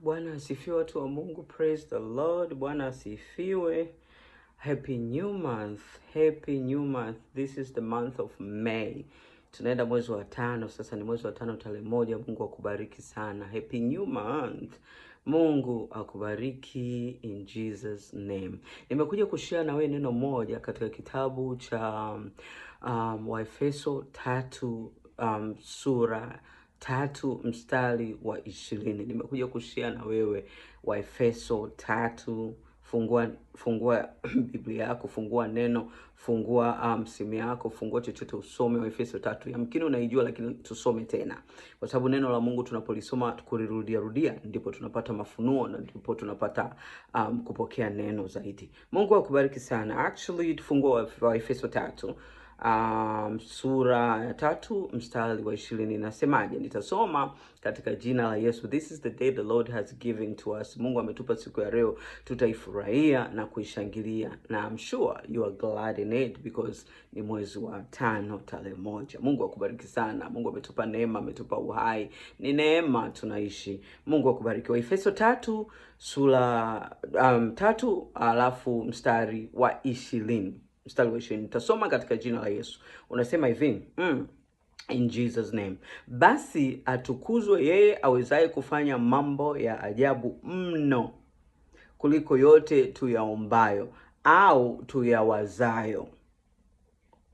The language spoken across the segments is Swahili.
Bwana asifiwe watu wa Mungu, praise the Lord. Bwana asifiwe. Happy new month. Happy new month. This is the month of May. Tunaenda mwezi wa 5, sasa ni mwezi wa 5 tarehe 1. Mungu akubariki sana. Happy new month. Mungu akubariki in Jesus name. Nimekuja kushare na wewe neno moja katika kitabu cha Waefeso 3 sura 3 mstari wa 20. Nimekuja kushare na wewe Waefeso 3. Fungua Biblia yako, fungua neno, fungua simu yako, fungua chochote usome Waefeso 3. Yamkini unaijua lakini tusome tena. Kwa sababu neno la Mungu tunapolisoma kulirudia ndipo tunapata mafunuo na ndipo tunapata kupokea neno zaidi. Mungu akubariki sana. Actually tufungua Waefeso 3. Sura ya 3 mstari wa 20 nasemaje? Nitasoma katika jina la Yesu. This is the day the Lord has given to us. Mungu ametupa siku ya leo, tutaifurahia na kuishangilia, na I'm sure you are glad in it because ni mwezi wa 5 tarehe 1. Mungu akubariki sana. Mungu ametupa neema, ametupa uhai. Ni neema tunaishi. Mungu akubariki. Waefeso 3 sura 3 alafu mstari wa 20. Mstari wa 20. Nitasoma katika jina la Yesu. Unasema hivi, in Jesus name. Basi atukuzwe yeye awezaye kufanya mambo ya ajabu mno kuliko yote tuyaombayo au tuyawazayo,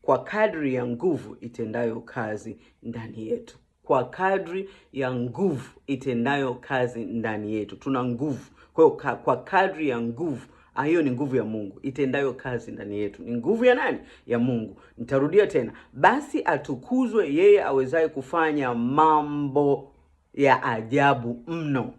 kwa kadri ya nguvu itendayo kazi ndani yetu. Kwa kadri ya nguvu itendayo kazi ndani yetu. Tuna nguvu. Kwa hiyo kwa kadri ya nguvu, hiyo ni nguvu ya Mungu itendayo kazi ndani yetu. Ni nguvu ya nani? Ya Mungu. Nitarudia tena. Basi atukuzwe yeye awezaye kufanya mambo ya ajabu mno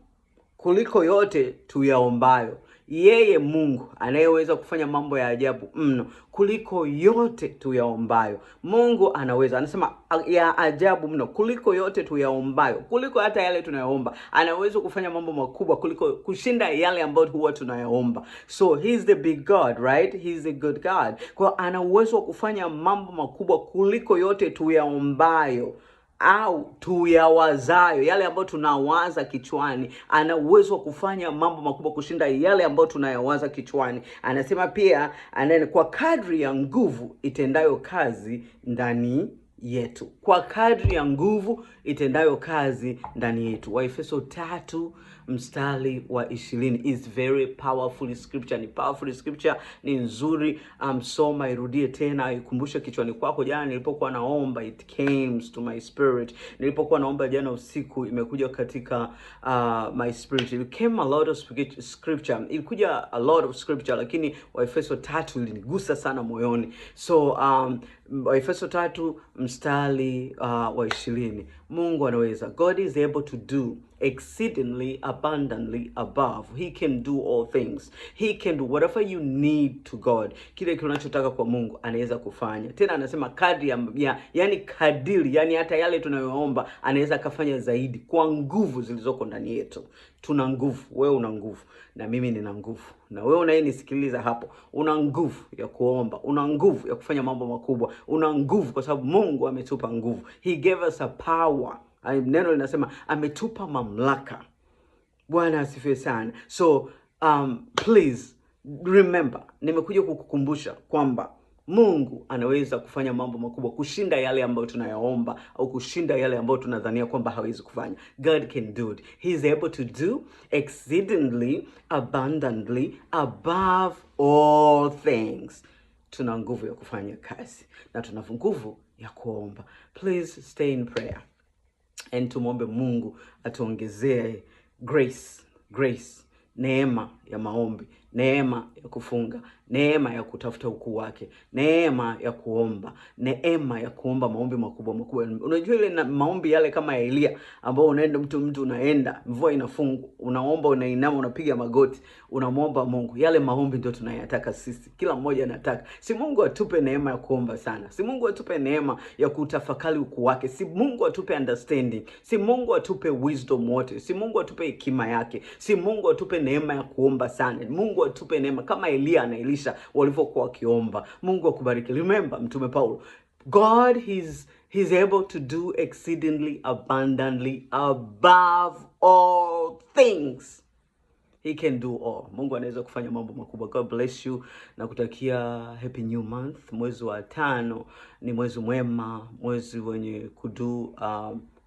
kuliko yote tuyaombayo. Yeye Mungu anayeweza kufanya mambo ya ajabu mno kuliko yote tuyaombayo. Mungu anaweza, anasema ya ajabu mno kuliko yote tuyaombayo, kuliko hata yale tunayoomba. Anaweza kufanya mambo makubwa kuliko kushinda yale ambayo huwa tunayaomba. So he's the big God, right? He's a good God. Kwa ana uwezo wa kufanya mambo makubwa kuliko yote tuyaombayo au tuyawazayo, yale ambayo tunawaza kichwani. Ana uwezo wa kufanya mambo makubwa kushinda yale ambayo tunayawaza kichwani. Anasema pia kwa kadri ya nguvu itendayo kazi ndani yetu. Kwa kadri ya nguvu itendayo kazi ndani yetu. Waefeso 3 mstari wa 20 is very powerful scripture. Ni powerful scripture, ni nzuri. Soma, irudie tena, ikumbushe kichwani kwako. Jana nilipokuwa naomba, it came to my spirit. Nilipokuwa naomba jana usiku, imekuja katika my spirit. It came a lot of scripture. Ilikuja a lot of scripture, lakini Waefeso 3 ilinigusa sana moyoni. So Waefeso 3 mstari wa 20. Mungu anaweza. God is able to do exceedingly abundantly above. He can do all things. He can do whatever you need to God. Kile unachotaka kwa Mungu anaweza kufanya. Tena anasema kadri yani kadiri, yani hata yale tunayoomba anaweza kufanya zaidi kwa nguvu zilizoko ndani yetu. Tuna nguvu. Wewe una nguvu na mimi nina nguvu. Na wewe unayenisikiliza hapo, una nguvu ya kuomba, una nguvu ya kufanya mambo makubwa, una nguvu kwa sababu Mungu ametupa nguvu. He gave us a power. Neno linasema ametupa mamlaka. Bwana asifiwe sana. So please remember, nimekuja kukukumbusha kwamba Mungu anaweza kufanya mambo makubwa kushinda yale ambayo tunayaomba au kushinda yale ambayo tunadhania kwamba hawezi kufanya. God can do it. He is able to do exceedingly abundantly above all things. Tuna nguvu ya kufanya kazi na tuna nguvu ya kuomba. Please stay in prayer and tumombe Mungu atuongezee grace, neema ya maombi, neema ya kufunga, neema ya kutafuta ukuu wake, neema ya kuomba, neema ya kuomba maombi makubwa. Unajua ile maombi yale kama ya Elia ambao unaenda mtu unaenda, mvua inafunga, unaomba, unainama, unapiga magoti, unamwomba Mungu. Yale maombi ndio tunayataka sisi. Kila mmoja anataka. Si Mungu atupe neema ya kuomba sana. Si Mungu atupe neema ya kutafakari ukuu wake. Si Mungu atupe understanding. Si Mungu atupe wisdom wote. Si Mungu atupe hekima yake. Si Mungu atupe neema ya kuomba sana. Mungu atupe neema kama Elia na Elisha walivyokuwa wakiomba. Mungu akubariki. Remember Mtume Paulo, God he's able to do exceedingly abundantly above all things. He can do all. Mungu anaweza kufanya mambo makubwa. God bless you na kutakia happy new month. Mwezi wa 5 ni mwezi mwema, mwezi wenye kudu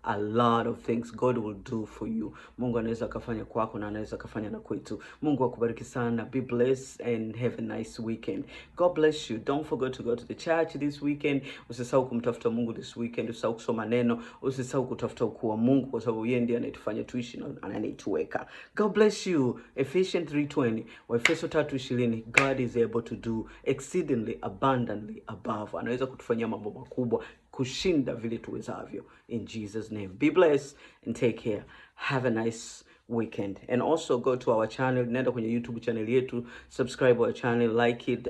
a lot of things God will do for you. Mungu anaweza kafanya kwako na anaweza kafanya na kwetu. Mungu akubariki sana. Be blessed and have a nice weekend. God bless you. Don't forget to go to the church this weekend. Usisahau kumtafuta Mungu this weekend. Usisahau kusoma neno. Usisahau kutafuta ukuu wa Mungu kwa sababu yeye ndiye anayetufanya tuishi na anayetuweka. God bless you. Ephesians 3:20. Waefeso 3:20. God is able to do exceedingly abundantly above. Anaweza kutufanyia mambo makubwa kushinda vile tuwezavyo. In Jesus' name. Be blessed and take care. Have a nice weekend. And also go to our channel. Nenda kwenye YouTube channel yetu. Subscribe our channel. Like it.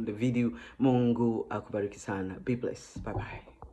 The video. Mungu akubariki sana. Be blessed. Bye bye.